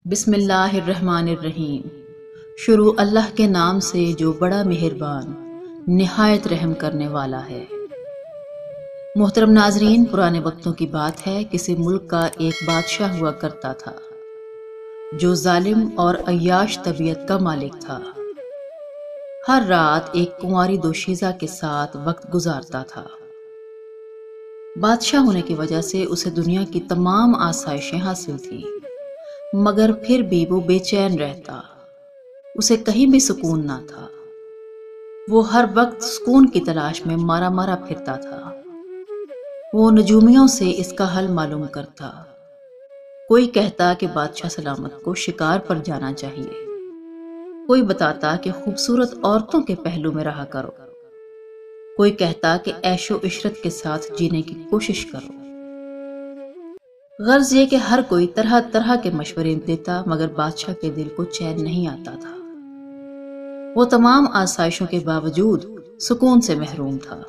بسم اللہ الرحمن الرحیم۔ شروع اللہ کے نام سے جو بڑا مہربان نہایت رحم کرنے والا ہے۔ محترم ناظرین، پرانے وقتوں کی بات ہے، کسی ملک کا ایک بادشاہ ہوا کرتا تھا جو ظالم اور عیاش طبیعت کا مالک تھا۔ ہر رات ایک کنواری دوشیزہ کے ساتھ وقت گزارتا تھا۔ بادشاہ ہونے کی وجہ سے اسے دنیا کی تمام آسائشیں حاصل تھیں، مگر پھر بھی وہ بے چین رہتا، اسے کہیں بھی سکون نہ تھا۔ وہ ہر وقت سکون کی تلاش میں مارا مارا پھرتا تھا۔ وہ نجومیوں سے اس کا حل معلوم کرتا۔ کوئی کہتا کہ بادشاہ سلامت کو شکار پر جانا چاہیے، کوئی بتاتا کہ خوبصورت عورتوں کے پہلو میں رہا کرو، کوئی کہتا کہ عیش و عشرت کے ساتھ جینے کی کوشش کرو۔ غرض یہ کہ ہر کوئی طرح طرح کے مشورے دیتا، مگر بادشاہ کے دل کو چین نہیں آتا تھا۔ وہ تمام آسائشوں کے باوجود سکون سے محروم تھا۔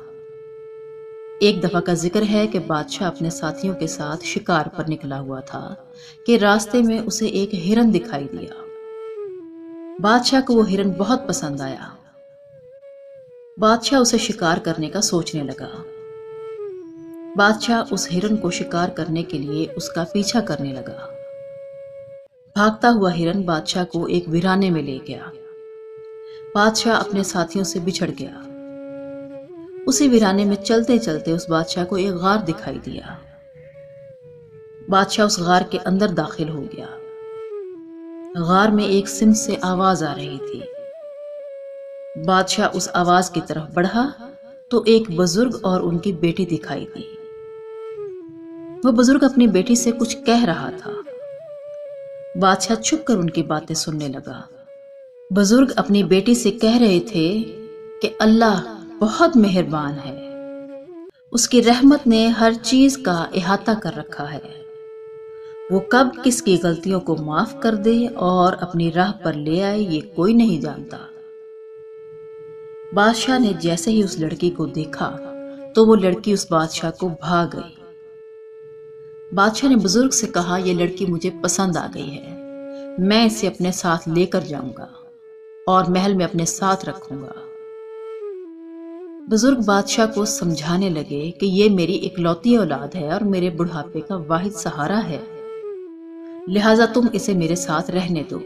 ایک دفعہ کا ذکر ہے کہ بادشاہ اپنے ساتھیوں کے ساتھ شکار پر نکلا ہوا تھا کہ راستے میں اسے ایک ہرن دکھائی دیا۔ بادشاہ کو وہ ہرن بہت پسند آیا۔ بادشاہ اسے شکار کرنے کا سوچنے لگا۔ بادشاہ اس ہرن کو شکار کرنے کے لیے اس کا پیچھا کرنے لگا۔ بھاگتا ہوا ہرن بادشاہ کو ایک ویرانے میں لے گیا۔ بادشاہ اپنے ساتھیوں سے بچھڑ گیا۔ اسی ویرانے میں چلتے چلتے اس بادشاہ کو ایک غار دکھائی دیا۔ بادشاہ اس غار کے اندر داخل ہو گیا۔ غار میں ایک سمت سے آواز آ رہی تھی۔ بادشاہ اس آواز کی طرف بڑھا تو ایک بزرگ اور ان کی بیٹی دکھائی دی۔ وہ بزرگ اپنی بیٹی سے کچھ کہہ رہا تھا۔ بادشاہ چھپ کر ان کی باتیں سننے لگا۔ بزرگ اپنی بیٹی سے کہہ رہے تھے کہ اللہ بہت مہربان ہے، اس کی رحمت نے ہر چیز کا احاطہ کر رکھا ہے، وہ کب کس کی غلطیوں کو معاف کر دے اور اپنی راہ پر لے آئے یہ کوئی نہیں جانتا۔ بادشاہ نے جیسے ہی اس لڑکی کو دیکھا تو وہ لڑکی اس بادشاہ کو بھا گئی۔ بادشاہ نے بزرگ سے کہا، یہ لڑکی مجھے پسند آ گئی ہے، میں اسے اپنے ساتھ لے کر جاؤں گا اور محل میں اپنے ساتھ رکھوں گا۔ بزرگ بادشاہ کو سمجھانے لگے کہ یہ میری اکلوتی اولاد ہے اور میرے بڑھاپے کا واحد سہارا ہے، لہٰذا تم اسے میرے ساتھ رہنے دو۔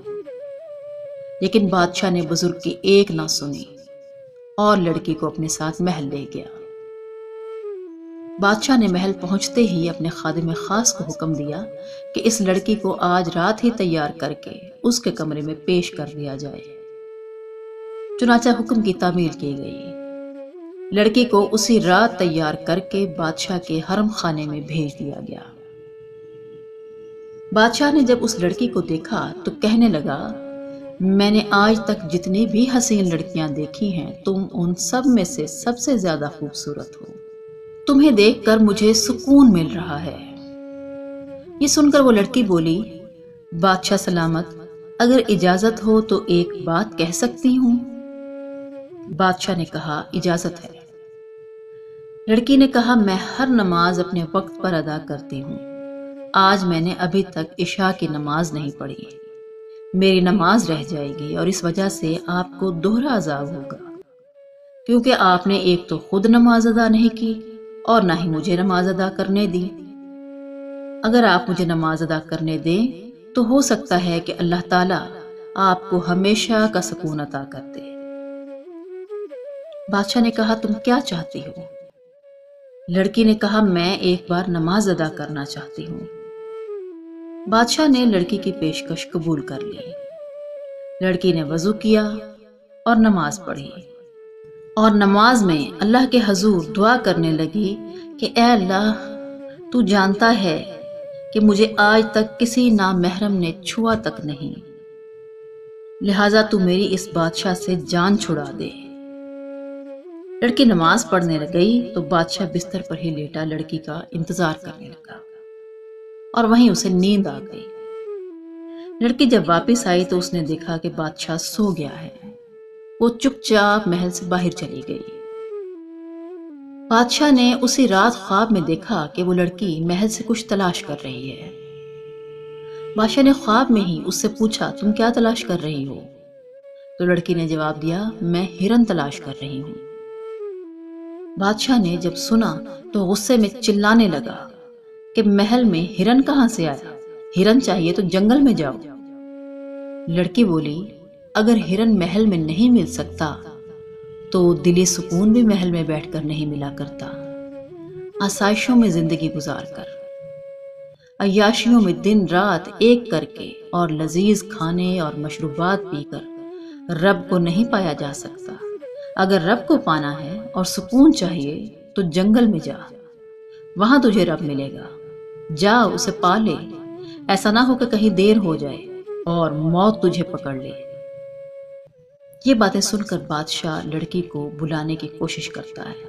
لیکن بادشاہ نے بزرگ کی ایک نہ سنی اور لڑکی کو اپنے ساتھ محل لے گیا۔ بادشاہ نے محل پہنچتے ہی اپنے خادم خاص کو حکم دیا کہ اس لڑکی کو آج رات ہی تیار کر کے اس کے کمرے میں پیش کر دیا جائے۔ چنانچہ حکم کی تعمیل کی گئی۔ لڑکی کو اسی رات تیار کر کے بادشاہ کے حرم خانے میں بھیج دیا گیا۔ بادشاہ نے جب اس لڑکی کو دیکھا تو کہنے لگا، میں نے آج تک جتنی بھی حسین لڑکیاں دیکھی ہیں، تم ان سب میں سے سب سے زیادہ خوبصورت ہو، تمہیں دیکھ کر مجھے سکون مل رہا ہے۔ یہ سن کر وہ لڑکی بولی، بادشاہ سلامت، اگر اجازت ہو تو ایک بات کہہ سکتی ہوں؟ بادشاہ نے کہا، اجازت ہے۔ لڑکی نے کہا، میں ہر نماز اپنے وقت پر ادا کرتی ہوں، آج میں نے ابھی تک عشاء کی نماز نہیں پڑھی، میری نماز رہ جائے گی اور اس وجہ سے آپ کو دوہرا عذاب ہوگا، کیونکہ آپ نے ایک تو خود نماز ادا نہیں کی اور نہ ہی مجھے نماز ادا کرنے دی۔ اگر آپ مجھے نماز ادا کرنے دیں تو ہو سکتا ہے کہ اللہ تعالیٰ آپ کو ہمیشہ کا سکون عطا کر دے۔ بادشاہ نے کہا، تم کیا چاہتی ہو؟ لڑکی نے کہا، میں ایک بار نماز ادا کرنا چاہتی ہوں۔ بادشاہ نے لڑکی کی پیشکش قبول کر لی۔ لڑکی نے وضو کیا اور نماز پڑھی، اور نماز میں اللہ کے حضور دعا کرنے لگی کہ اے اللہ، تو جانتا ہے کہ مجھے آج تک کسی نامحرم نے چھوا تک نہیں، لہٰذا تو میری اس بادشاہ سے جان چھڑا دے۔ لڑکی نماز پڑھنے گئی تو بادشاہ بستر پر ہی لیٹا لڑکی کا انتظار کرنے لگا اور وہیں اسے نیند آ گئی۔ لڑکی جب واپس آئی تو اس نے دیکھا کہ بادشاہ سو گیا ہے۔ وہ چپ چاپ محل سے باہر چلی گئی۔ بادشاہ نے اسی رات خواب میں دیکھا کہ وہ لڑکی محل سے کچھ تلاش کر رہی ہے۔ بادشاہ نے خواب میں ہی اس سے پوچھا تم کیا تلاش کر رہی ہو؟ تو لڑکی نے جواب دیا میں ہرن تلاش کر رہی ہوں۔ بادشاہ نے جب سنا تو غصے میں چلانے لگا کہ محل میں ہرن کہاں سے آیا؟ ہرن چاہیے تو جنگل میں جاؤ۔ لڑکی بولی اگر ہرن محل میں نہیں مل سکتا تو دلی سکون بھی محل میں بیٹھ کر نہیں ملا کرتا۔ آسائشوں میں زندگی گزار کر، عیاشیوں میں دن رات ایک کر کے اور لذیذ کھانے اور مشروبات پی کر رب کو نہیں پایا جا سکتا۔ اگر رب کو پانا ہے اور سکون چاہیے تو جنگل میں جا، وہاں تجھے رب ملے گا۔ جا اسے پا لے، ایسا نہ ہو کہ کہیں دیر ہو جائے اور موت تجھے پکڑ لے۔ یہ باتیں سن کر بادشاہ لڑکی کو بلانے کی کوشش کرتا ہے،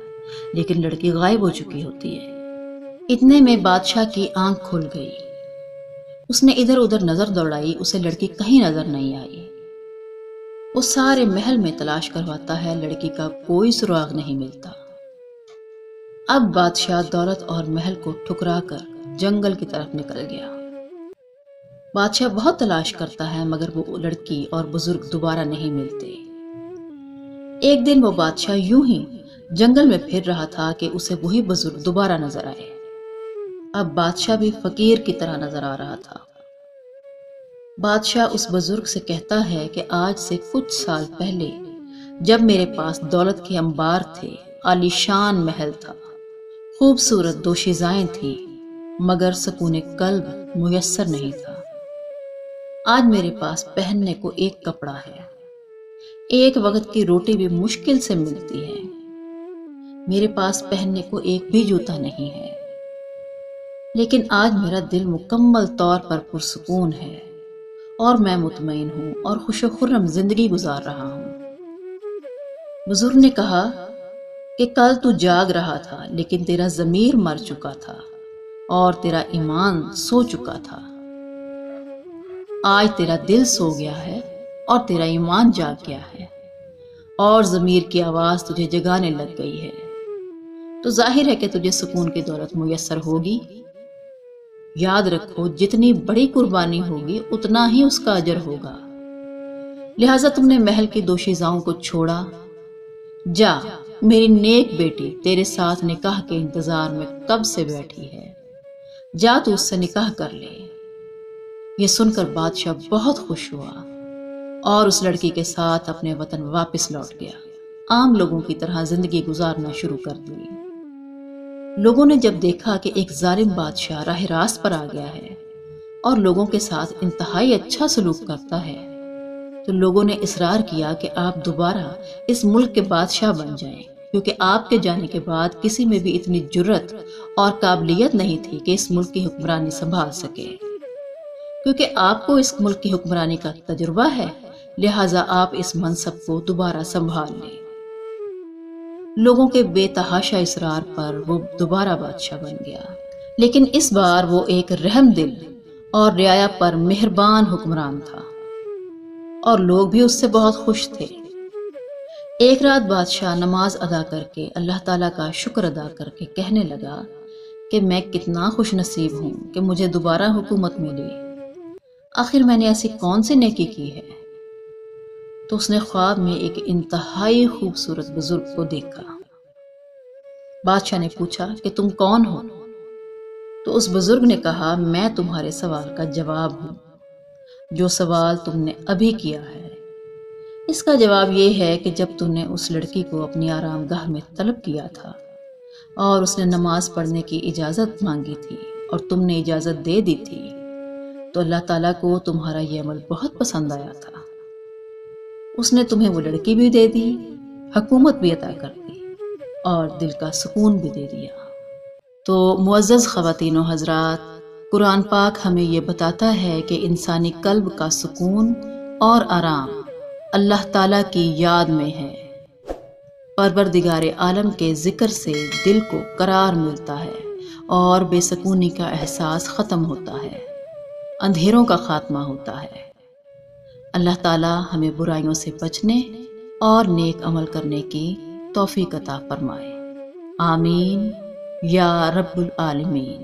لیکن لڑکی غائب ہو چکی ہوتی ہے۔ اتنے میں بادشاہ کی آنکھ کھل گئی۔ اس نے ادھر ادھر نظر دوڑائی، اسے لڑکی کہیں نظر نہیں آئی۔ وہ سارے محل میں تلاش کرواتا ہے، لڑکی کا کوئی سراغ نہیں ملتا۔ اب بادشاہ دولت اور محل کو ٹھکرا کر جنگل کی طرف نکل گیا۔ بادشاہ بہت تلاش کرتا ہے مگر وہ لڑکی اور بزرگ دوبارہ نہیں ملتے۔ ایک دن وہ بادشاہ یوں ہی جنگل میں پھر رہا تھا کہ اسے وہی بزرگ دوبارہ نظر آئے۔ اب بادشاہ بھی فقیر کی طرح نظر آ رہا تھا۔ بادشاہ اس بزرگ سے کہتا ہے کہ آج سے کچھ سال پہلے جب میرے پاس دولت کے انبار تھے، عالیشان محل تھا، خوبصورت دوشیزائیں تھیں، مگر سکون قلب میسر نہیں تھا۔ آج میرے پاس پہننے کو ایک کپڑا ہے، ایک وقت کی روٹی بھی مشکل سے ملتی ہے، میرے پاس پہننے کو ایک بھی جوتا نہیں ہے، لیکن آج میرا دل مکمل طور پر پرسکون ہے اور میں مطمئن ہوں اور خوش و خرم زندگی گزار رہا ہوں۔ بزرگ نے کہا کہ کل تو جاگ رہا تھا لیکن تیرا ضمیر مر چکا تھا اور تیرا ایمان سو چکا تھا۔ آج تیرا دل سو گیا ہے اور تیرا ایمان جاگ گیا ہے اور ضمیر کی آواز تجھے جگانے لگ گئی ہے، تو ظاہر ہے کہ تجھے سکون کی دولت میسر ہوگی۔ یاد رکھو جتنی بڑی قربانی ہوگی اتنا ہی اس کا اجر ہوگا، لہٰذا تم نے محل کی دوشیزاؤں کو چھوڑا۔ جا، میری نیک بیٹی تیرے ساتھ نکاح کے انتظار میں کب سے بیٹھی ہے، جا تو اس سے نکاح کر لے۔ یہ سن کر بادشاہ بہت خوش ہوا اور اس لڑکی کے ساتھ اپنے وطن واپس لوٹ گیا، عام لوگوں کی طرح زندگی گزارنا شروع کر دی۔ لوگوں نے جب دیکھا کہ ایک ظالم بادشاہ راہ راست پر آ گیا ہے اور لوگوں کے ساتھ انتہائی اچھا سلوک کرتا ہے، تو لوگوں نے اصرار کیا کہ آپ دوبارہ اس ملک کے بادشاہ بن جائیں، کیونکہ آپ کے جانے کے بعد کسی میں بھی اتنی جرت اور قابلیت نہیں تھی کہ اس ملک کی حکمرانی سنبھال سکے۔ کیونکہ آپ کو اس ملک کی حکمرانی کا تجربہ ہے، لہٰذا آپ اس منصب کو دوبارہ سنبھال لیں۔ لوگوں کے بے تحاشا اصرار پر وہ دوبارہ بادشاہ بن گیا، لیکن اس بار وہ ایک رحم دل اور رعایا پر مہربان حکمران تھا اور لوگ بھی اس سے بہت خوش تھے۔ ایک رات بادشاہ نماز ادا کر کے اللہ تعالیٰ کا شکر ادا کر کے کہنے لگا کہ میں کتنا خوش نصیب ہوں کہ مجھے دوبارہ حکومت ملی، آخر میں نے ایسی کون سی نیکی کی ہے؟ تو اس نے خواب میں ایک انتہائی خوبصورت بزرگ کو دیکھا۔ بادشاہ نے پوچھا کہ تم کون ہو؟ تو اس بزرگ نے کہا میں تمہارے سوال کا جواب ہوں، جو سوال تم نے ابھی کیا ہے۔ اس کا جواب یہ ہے کہ جب تم نے اس لڑکی کو اپنی آرام گاہ میں طلب کیا تھا اور اس نے نماز پڑھنے کی اجازت مانگی تھی اور تم نے اجازت دے دی تھی، تو اللہ تعالیٰ کو تمہارا یہ عمل بہت پسند آیا تھا۔ اس نے تمہیں وہ لڑکی بھی دے دی، حکومت بھی عطا کر دی اور دل کا سکون بھی دے دیا۔ تو معزز خواتین و حضرات، قرآن پاک ہمیں یہ بتاتا ہے کہ انسانی قلب کا سکون اور آرام اللہ تعالیٰ کی یاد میں ہے۔ پروردگار عالم کے ذکر سے دل کو قرار ملتا ہے اور بے سکونی کا احساس ختم ہوتا ہے، اندھیروں کا خاتمہ ہوتا ہے۔ اللہ تعالیٰ ہمیں برائیوں سے بچنے اور نیک عمل کرنے کی توفیق عطا فرمائے۔ آمین یا رب العالمین۔